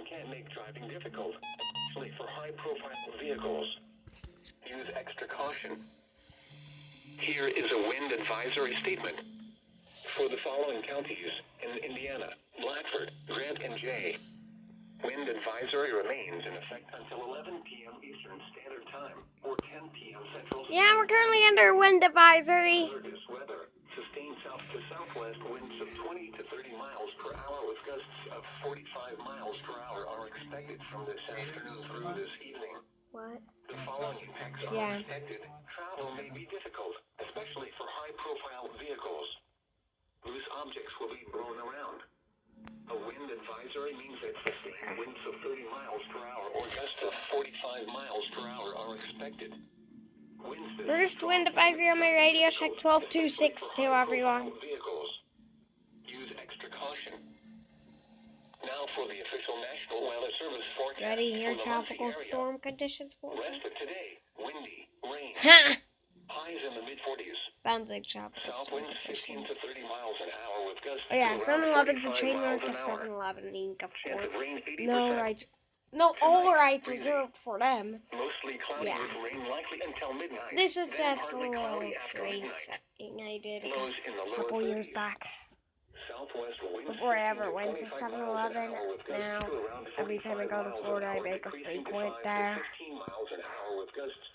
storm can make driving difficult, especially for high-profile vehicles. Use extra caution. Here is a wind advisory statement. For the following counties in Indiana: Blackford, Grant, and Jay. Wind advisory remains in effect until 11 p.m. Eastern Standard Time or 10 p.m. Central. Yeah, we're currently under wind advisory. This weather. Sustained south to southwest winds of 20 to 30 miles per hour with gusts of 45 miles per hour are expected from this afternoon through this evening. What? The following impacts are expected. Travel may be difficult, especially for high-profile vehicles. Loose objects will be blown around. A wind advisory means that sustained winds of 30 miles per hour or gusts of 45 miles per hour are expected. First wind advisory on my radio, check 12262, everyone. Vehicles. Use extra caution. Now for the official National Weather Service forecast. Ready here, for the tropical Muncie area. storm conditions Rest forecast. of today, windy, rain. Ha! Highs in the mid-40s. Sounds like tropical South storm winds 15 conditions. to 30 miles an hour with gusts Oh yeah, to 7-Eleven's a 45 trademark miles of an hour. 7-Eleven Inc., of Chance course. of rain 80%. No rights. No, all rights reserved for them. Mostly cloudy Yeah. with rain likely until midnight. This is Then just a partly little cloudy after trace midnight. I did Lows in the a lower couple years 30s. back. Southwest winds Before I 15 ever went to 25 miles an 7-Eleven, hour with gusts now to around every time I 45 go to miles an Florida, I hour, make a decreasing to frequent 5 to there. 15 miles an hour with gusts